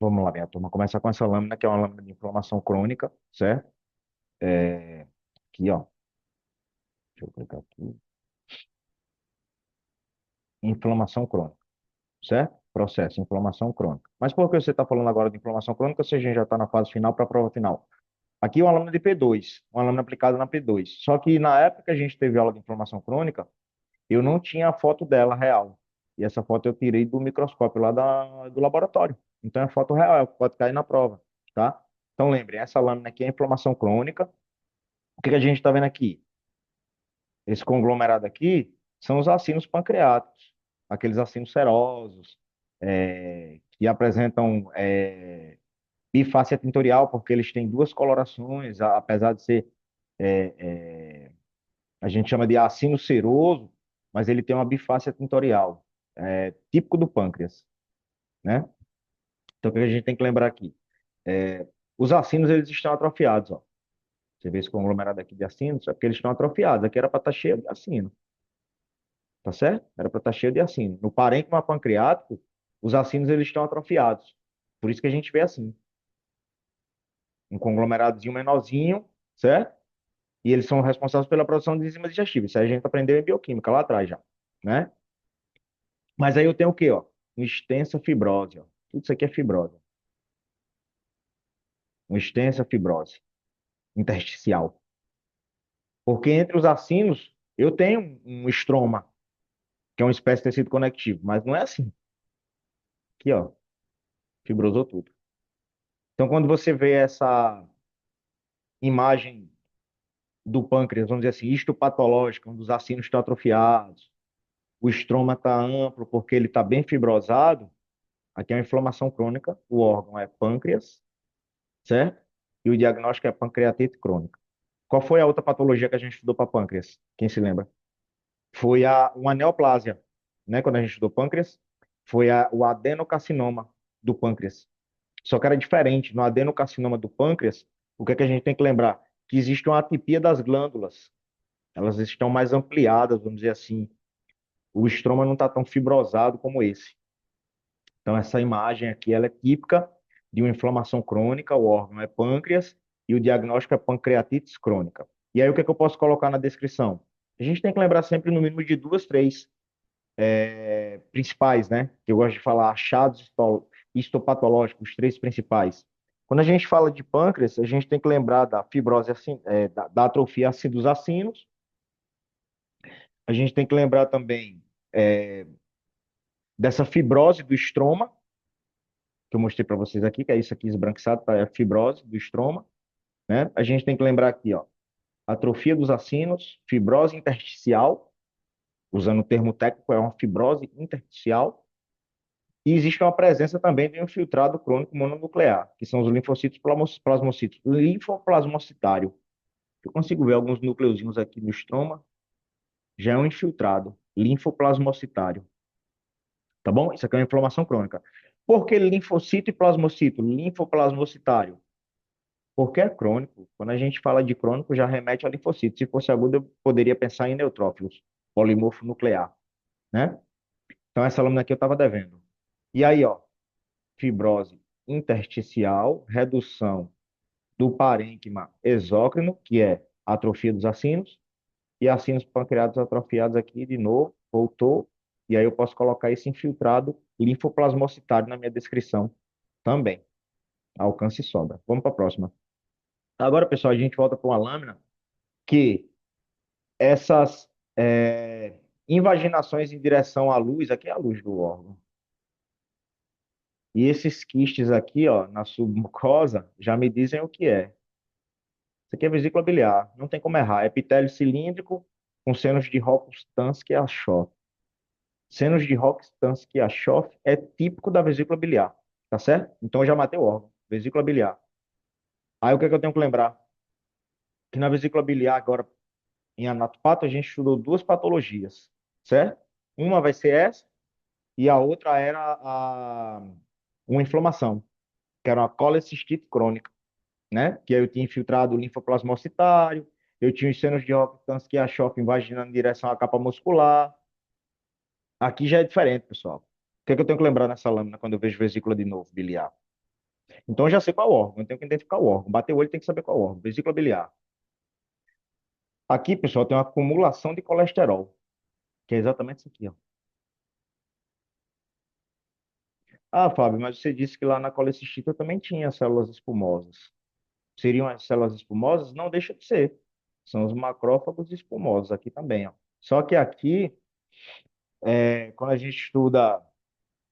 Vamos lá, minha turma. Começar com essa lâmina, que é uma lâmina de inflamação crônica, certo? Aqui, ó. Deixa eu clicar aqui. Inflamação crônica, certo? Processo, inflamação crônica. Mas por que você está falando agora de inflamação crônica se a gente já está na fase final para a prova final? Aqui é uma lâmina de P2, uma lâmina aplicada na P2. Só que na época que a gente teve aula de inflamação crônica, eu não tinha a foto dela real. E essa foto eu tirei do microscópio lá do laboratório. Então é foto real, pode cair na prova, tá? Então lembre, essa lâmina aqui é inflamação crônica. O que que a gente está vendo aqui? Esse conglomerado aqui são os acinos pancreáticos, aqueles acinos serosos, que apresentam bifácia tintorial, porque eles têm duas colorações, apesar de ser, é, é, a gente chama de acino seroso, mas ele tem uma bifácia tintorial, típico do pâncreas, né? Então, o que a gente tem que lembrar aqui? Os acinos, eles estão atrofiados, ó. Você vê esse conglomerado aqui de acinos, é porque eles estão atrofiados. Aqui era para estar cheio de acino. Tá certo? Era para estar cheio de acino. No parênquima pancreático, os acinos eles estão atrofiados. Por isso que a gente vê assim, um conglomeradozinho menorzinho, certo? E eles são responsáveis pela produção de enzimas digestivas. Isso aí a gente aprendeu em bioquímica lá atrás já, né? Mas aí eu tenho o quê, ó? Uma extensa fibrose, ó. Tudo isso aqui é fibrose. Uma extensa fibrose intersticial. Porque entre os acinos, eu tenho um estroma, que é uma espécie de tecido conectivo, mas não é assim. Aqui, ó, fibrosou tudo. Então, quando você vê essa imagem do pâncreas, vamos dizer assim, histopatológica, onde os acinos estão atrofiados, o estroma está amplo porque ele está bem fibrosado, aqui é uma inflamação crônica, o órgão é pâncreas, certo? E o diagnóstico é pancreatite crônica. Qual foi a outra patologia que a gente estudou para pâncreas? Quem se lembra? Foi uma neoplásia, né? Quando a gente estudou pâncreas, foi o adenocarcinoma do pâncreas. Só que era diferente. No adenocarcinoma do pâncreas, o que é que a gente tem que lembrar? Que existe uma atipia das glândulas. Elas estão mais ampliadas, vamos dizer assim. O estroma não está tão fibrosado como esse. Então, essa imagem aqui, ela é típica de uma inflamação crônica, o órgão é pâncreas e o diagnóstico é pancreatite crônica. E aí, o que é que eu posso colocar na descrição? A gente tem que lembrar sempre no mínimo de duas, três principais, né? Que eu gosto de falar, achados histopatológicos, os três principais. Quando a gente fala de pâncreas, a gente tem que lembrar da fibrose, da atrofia dos acinos. A gente tem que lembrar também é, dessa fibrose do estroma, que eu mostrei para vocês aqui, que é isso aqui esbranquiçado, tá? É a fibrose do estroma, né? A gente tem que lembrar aqui, ó, atrofia dos acinos, fibrose intersticial, usando o termo técnico, é uma fibrose intersticial. E existe uma presença também de um infiltrado crônico mononuclear, que são os linfocitos plasmocíticos, linfoplasmocitário. Eu consigo ver alguns núcleozinhos aqui no estroma, já é um infiltrado linfoplasmocitário, tá bom? Isso aqui é uma inflamação crônica. Por que linfocito e plasmocito? Linfoplasmocitário. Porque é crônico. Quando a gente fala de crônico, já remete a linfocito. Se fosse agudo, eu poderia pensar em neutrófilos, polimorfo nuclear, né? Então, essa lâmina aqui eu estava devendo. E aí, ó, fibrose intersticial, redução do parênquima exócrino, que é a atrofia dos acinos, e acinos pancreáticos atrofiados aqui de novo, voltou, e aí eu posso colocar esse infiltrado linfoplasmocitário na minha descrição também. Alcance e sobra. Vamos para a próxima. Agora, pessoal, a gente volta para uma lâmina que essas invaginações em direção à luz, aqui é a luz do órgão, e esses quistes aqui, ó, na submucosa, já me dizem o que é. Isso aqui é vesícula biliar, não tem como errar. É epitélio cilíndrico com senos de Rokitansky-Aschoff. Senos de Rokitansky-Aschoff é típico da vesícula biliar, tá certo? Então eu já matei o órgão, vesícula biliar. Aí o que é que eu tenho que lembrar? Que na vesícula biliar, agora em anatopato, a gente estudou duas patologias, certo? Uma vai ser essa e a outra era uma inflamação, que era uma colecistite crônica, né? Que aí eu tinha infiltrado o linfoplasmocitário, eu tinha os senos de Rokitansky-Aschoff invaginando em direção à capa muscular. Aqui já é diferente, pessoal. O que é que eu tenho que lembrar nessa lâmina quando eu vejo vesícula de novo, biliar? Então, eu já sei qual é o órgão, eu tenho que identificar o órgão. Bater o olho tem que saber qual é o órgão. Vesícula biliar. Aqui, pessoal, tem uma acumulação de colesterol, que é exatamente isso aqui, ó. Ah, Fábio, mas você disse que lá na colecistita também tinha células espumosas. Seriam as células espumosas? Não deixa de ser. São os macrófagos espumosos aqui também, ó. Só que aqui, quando a gente estuda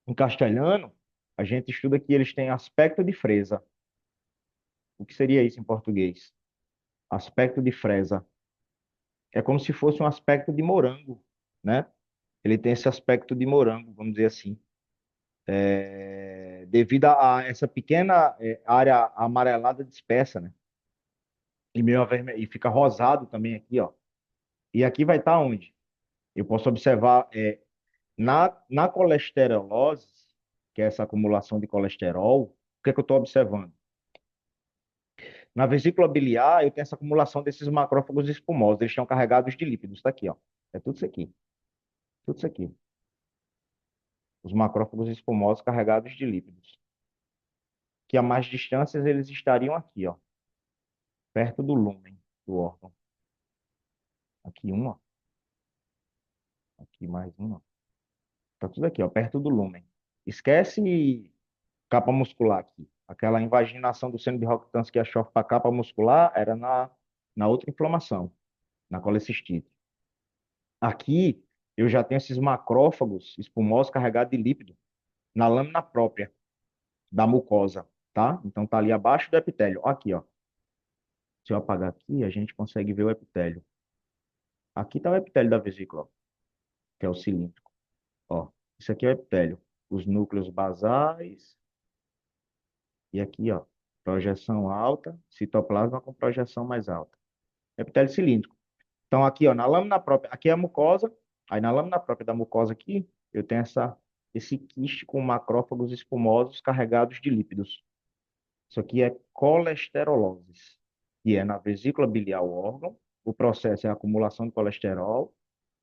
em castelhano, a gente estuda que eles têm aspecto de fresa. O que seria isso em português? Aspecto de fresa. É como se fosse um aspecto de morango, né? Ele tem esse aspecto de morango, vamos dizer assim. Devido a essa pequena área amarelada dispersa, né? E meio avermelho, e fica rosado também aqui, ó. E aqui vai estar onde? Eu posso observar na colesterolose, que é essa acumulação de colesterol, o que é que eu estou observando? Na vesícula biliar, eu tenho essa acumulação desses macrófagos espumosos. Eles estão carregados de lípidos. Está aqui, ó. É tudo isso aqui. Tudo isso aqui. Os macrófagos espumosos carregados de lípidos. Que a mais distâncias eles estariam aqui, ó. Perto do lúmen do órgão. Aqui um, ó. Aqui mais um, ó. Tá tudo aqui, ó. Perto do lúmen. Esquece capa muscular aqui. Aquela invaginação do seno de Rokitansky-Bischoff para a capa muscular era na outra inflamação, na colecistite. Aqui eu já tenho esses macrófagos espumosos carregados de lípido na lâmina própria da mucosa, tá? Então tá ali abaixo do epitélio. Ó, aqui, ó. Se eu apagar aqui, a gente consegue ver o epitélio. Aqui tá o epitélio da vesícula, ó, que é o cilíndrico. Ó, isso aqui é o epitélio. Os núcleos basais e aqui, ó, projeção alta, citoplasma com projeção mais alta. Epitélio cilíndrico. Então, aqui, ó, na lâmina própria, aqui é a mucosa, aí na lâmina própria da mucosa aqui, eu tenho esse quiste com macrófagos espumosos carregados de lípidos. Isso aqui é colesterolose, que é na vesícula biliar o órgão, o processo é a acumulação de colesterol,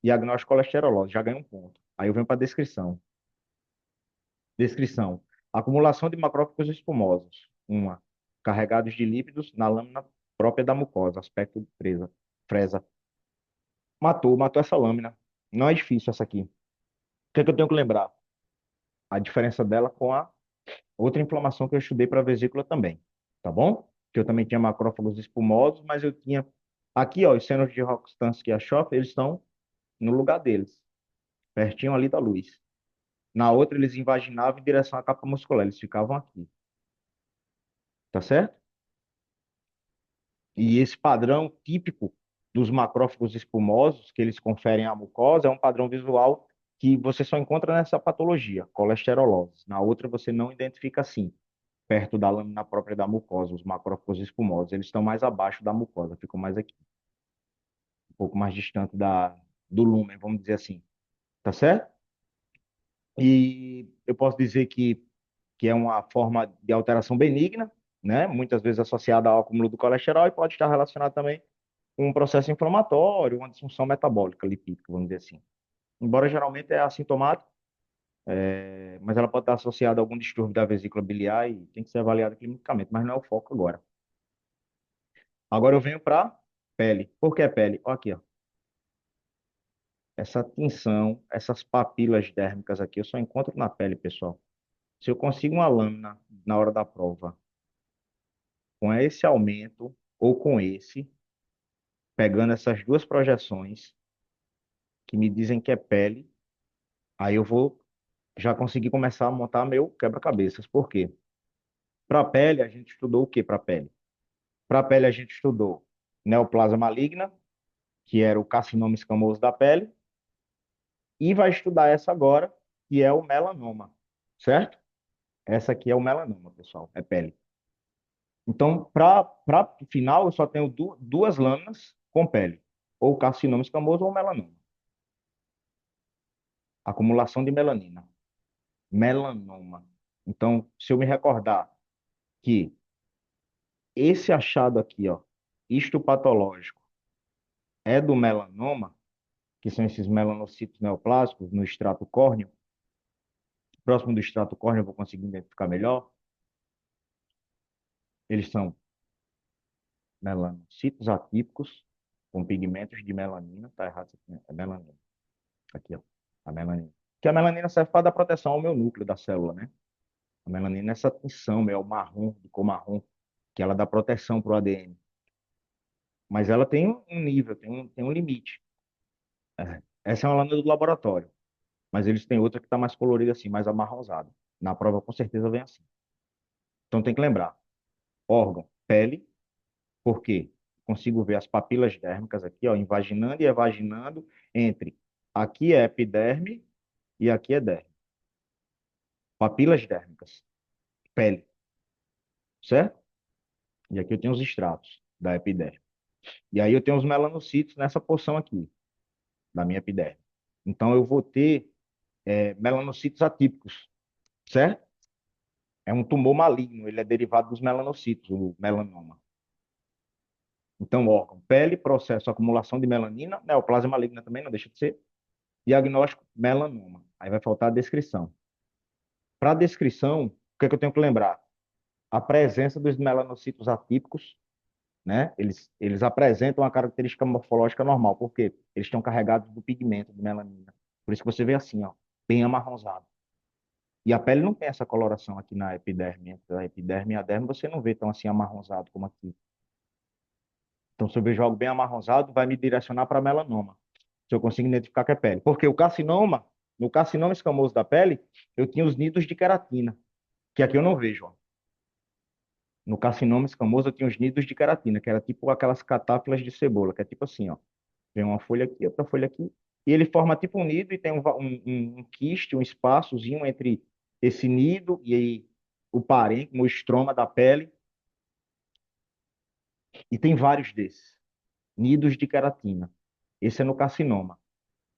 diagnóstico colesterolose, já ganhei um ponto. Aí eu venho para a descrição. Descrição. Acumulação de macrófagos espumosos. Uma, carregados de lípidos na lâmina própria da mucosa, aspecto de fresa. Matou essa lâmina. Não é difícil essa aqui. O que é que eu tenho que lembrar? A diferença dela com a outra inflamação que eu estudei para a vesícula também. Tá bom? Que eu também tinha macrófagos espumosos, mas eu tinha. Aqui, ó, os senos de Rokitansky-Bischoff, eles estão no lugar deles, pertinho ali da luz. Na outra, eles invaginavam em direção à capa muscular, eles ficavam aqui. Tá certo? E esse padrão típico dos macrófagos espumosos que eles conferem à mucosa é um padrão visual que você só encontra nessa patologia, colesterolose. Na outra você não identifica assim, perto da lâmina própria da mucosa, os macrófagos espumosos. Eles estão mais abaixo da mucosa, ficam mais aqui, um pouco mais distante do lúmen, vamos dizer assim. Tá certo? E eu posso dizer que é uma forma de alteração benigna, né? Muitas vezes associada ao acúmulo do colesterol e pode estar relacionado também um processo inflamatório, uma disfunção metabólica lipídica, vamos dizer assim. Embora geralmente é assintomático, mas ela pode estar associada a algum distúrbio da vesícula biliar e tem que ser avaliada clinicamente, mas não é o foco agora. Agora eu venho para pele. Por que pele? Ó, aqui, ó. Essa tinção, essas papilas dérmicas aqui, eu só encontro na pele, pessoal. Se eu consigo uma lâmina na hora da prova, com esse aumento ou com esse, pegando essas duas projeções que me dizem que é pele, aí eu vou já conseguir começar a montar meu quebra-cabeças. Por quê? Para a pele, a gente estudou o que para a pele? Para a pele, a gente estudou neoplasia maligna, que era o carcinoma escamoso da pele, e vai estudar essa agora, que é o melanoma, certo? Essa aqui é o melanoma, pessoal, é pele. Então, para o final, eu só tenho duas lâminas com pele, ou carcinoma escamoso ou melanoma. Acumulação de melanina, melanoma. Então, se eu me recordar que esse achado aqui, ó, histopatológico, é do melanoma, que são esses melanocitos neoplásicos no extrato córneo, próximo do extrato córneo eu vou conseguir identificar melhor. Eles são melanocitos atípicos com pigmentos de melanina. Tá errado isso aqui, né? É melanina. Aqui, ó. A melanina. Que a melanina serve para dar proteção ao meu núcleo da célula, né? A melanina é essa tinção, é o marrom, de cor marrom, que ela dá proteção para o ADN. Mas ela tem um nível, tem um limite. É. Essa é uma lâmina do laboratório. Mas eles têm outra que está mais colorida assim, mais amarronzada. Na prova, com certeza, vem assim. Então tem que lembrar: órgão, pele, por quê? Consigo ver as papilas dérmicas aqui, ó, invaginando e evaginando entre aqui é epiderme e aqui é derme. Papilas dérmicas, pele, certo? E aqui eu tenho os estratos da epiderme. E aí eu tenho os melanocitos nessa porção aqui, da minha epiderme. Então eu vou ter melanocitos atípicos, certo? É um tumor maligno, ele é derivado dos melanocitos, o melanoma. Então, órgão, pele, processo, acumulação de melanina, neoplasia maligna também, não deixa de ser. Diagnóstico, melanoma. Aí vai faltar a descrição. Para a descrição, o que é que eu tenho que lembrar? A presença dos melanocitos atípicos, né? Eles apresentam uma característica morfológica normal, porque eles estão carregados do pigmento de melanina. Por isso que você vê assim, ó, bem amarronzado. E a pele não tem essa coloração aqui na epiderme. Entre a epiderme e a derme, você não vê tão assim amarronzado como aqui. Então, se eu vejo algo bem amarronzado, vai me direcionar para melanoma. Se eu consigo identificar que é pele. Porque o carcinoma, no carcinoma escamoso da pele, eu tinha os nidos de queratina, que aqui eu não vejo, ó. No carcinoma escamoso eu tinha os nidos de queratina, que era tipo aquelas catáfilas de cebola, que é tipo assim, ó. Vem uma folha aqui, outra folha aqui, e ele forma tipo um nido e tem um quiste, um espaçozinho entre esse nido e aí o parênquima, o estroma da pele, e tem vários desses, nidos de queratina. Esse é no carcinoma.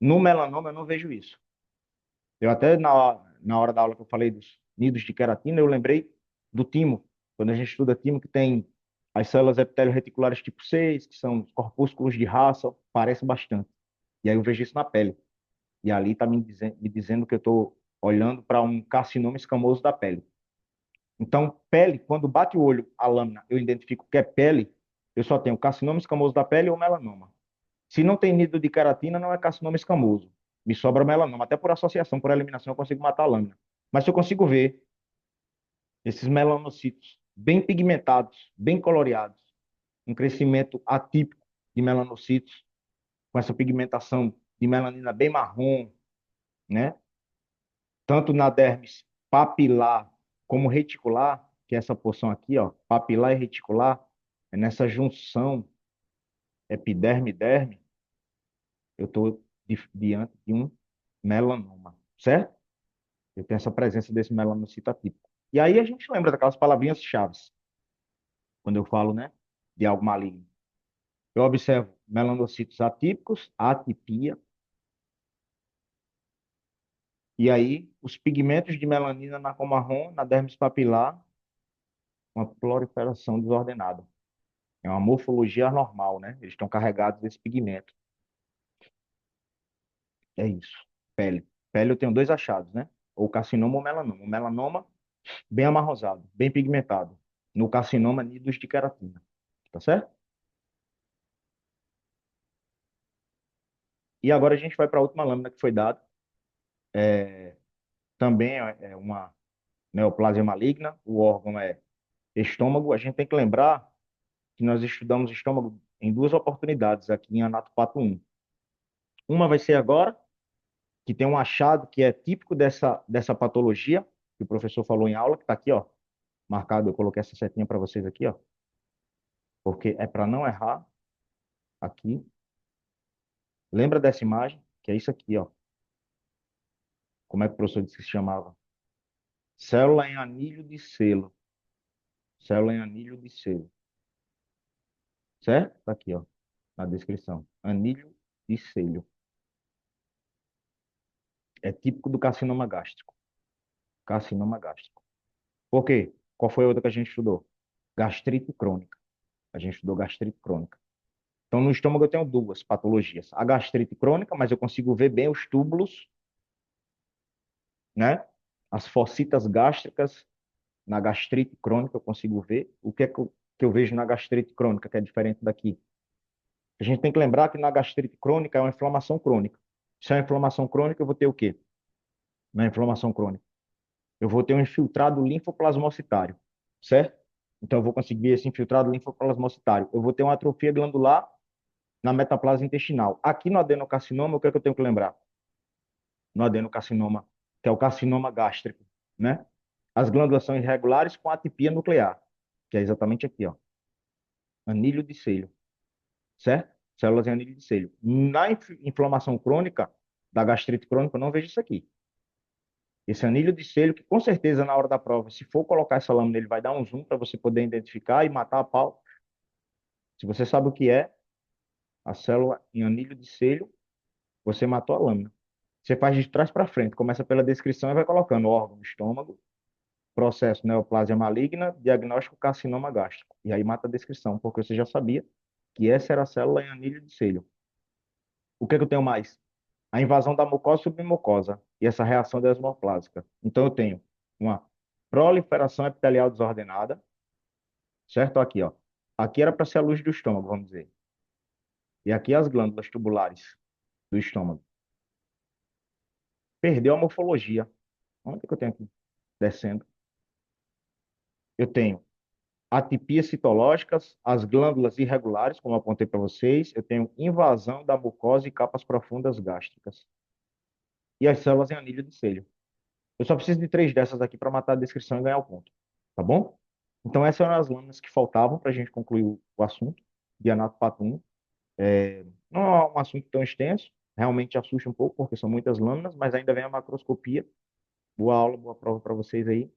No melanoma eu não vejo isso. Eu até na hora da aula que eu falei dos nidos de queratina, eu lembrei do timo. Quando a gente estuda timo, que tem as células epitélio reticulares tipo 6, que são os corpúsculos de Russell, parece bastante. E aí eu vejo isso na pele. E ali está me dizendo que eu estou olhando para um carcinoma escamoso da pele. Então, pele, quando bate o olho, a lâmina, eu identifico que é pele, eu só tenho carcinoma escamoso da pele ou melanoma. Se não tem nido de queratina, não é carcinoma escamoso. Me sobra melanoma. Até por associação, por eliminação, eu consigo matar a lâmina. Mas se eu consigo ver esses melanocitos bem pigmentados, bem coloreados, um crescimento atípico de melanocitos, com essa pigmentação de melanina bem marrom, né? Tanto na dermis papilar como reticular, que é essa porção aqui, ó, papilar e reticular, é nessa junção epiderme-derme, eu estou diante de um melanoma, certo? Eu tenho essa presença desse melanocito atípico. E aí a gente lembra daquelas palavrinhas chaves, quando eu falo, né, de algo maligno. Eu observo melanocitos atípicos, atipia, e aí os pigmentos de melanina na cor marrom, na dermis papilar, uma proliferação desordenada. É uma morfologia anormal, né? Eles estão carregados desse pigmento. É isso. Pele. Pele eu tenho dois achados, né? Ou carcinoma ou melanoma. O melanoma, bem amarrosado, bem pigmentado. No carcinoma, nidos de queratina. Tá certo? E agora a gente vai para a última lâmina que foi dada. Também é uma neoplasia maligna. O órgão é estômago. A gente tem que lembrar que nós estudamos estômago em duas oportunidades aqui em Anatopato 1. Uma vai ser agora, que tem um achado que é típico dessa patologia, que o professor falou em aula, que está aqui, ó, marcado. Eu coloquei essa setinha para vocês aqui, ó, porque é para não errar aqui. Lembra dessa imagem? Que é isso aqui, ó. Como é que o professor disse que se chamava? Célula em anilho de selo. Célula em anilho de selo. Certo? Tá aqui, ó, na descrição. Anilho de selo. É típico do carcinoma gástrico. Carcinoma gástrico. Por quê? Qual foi a outra que a gente estudou? Gastrite crônica. A gente estudou gastrite crônica. Então, no estômago eu tenho duas patologias. A gastrite crônica, mas eu consigo ver bem os túbulos, né? As fossitas gástricas Na gastrite crônica eu consigo ver. O que é que eu vejo na gastrite crônica, que é diferente daqui? A gente tem que lembrar que na gastrite crônica é uma inflamação crônica. Se é uma inflamação crônica, eu vou ter o quê? Na inflamação crônica, eu vou ter um infiltrado linfoplasmocitário, certo? Então, eu vou conseguir esse infiltrado linfoplasmocitário. Eu vou ter uma atrofia glandular na metaplase intestinal. Aqui no adenocarcinoma, o que é que eu tenho que lembrar? No adenocarcinoma, que é o carcinoma gástrico, né? As glândulas são irregulares com atipia nuclear, que é exatamente aqui, ó, anilho de Selho, certo? Células em anilho de Selho. Na inflamação crônica, da gastrite crônica, eu não vejo isso aqui. Esse anilho de Selho, que com certeza na hora da prova, se for colocar essa lâmina, ele vai dar um zoom para você poder identificar e matar a pau. Se você sabe o que é a célula em anilho de Selho, você matou a lâmina. Você faz de trás para frente, começa pela descrição e vai colocando órgão do estômago, processo neoplasia maligna, diagnóstico carcinoma gástrico. E aí mata a descrição, porque você já sabia que essa era a célula em anilho de Selho. O que é que eu tenho mais? A invasão da mucosa submucosa e essa reação desmoplásica. Então eu tenho uma proliferação epitelial desordenada, certo? Aqui, ó. Aqui era para ser a luz do estômago, vamos dizer. E aqui as glândulas tubulares do estômago. Perdeu a morfologia. Onde é que eu tenho aqui? Descendo. Eu tenho atipias citológicas, as glândulas irregulares, como eu apontei para vocês. Eu tenho invasão da mucosa e capas profundas gástricas. E as células em anilho de Selho. Eu só preciso de três dessas aqui para matar a descrição e ganhar o ponto. Tá bom? Então, essas eram as lâminas que faltavam para a gente concluir o assunto de Anato-Pato 1. Não é um assunto tão extenso, realmente assusta um pouco, porque são muitas lâminas, mas ainda vem a macroscopia. Boa aula, boa prova para vocês aí.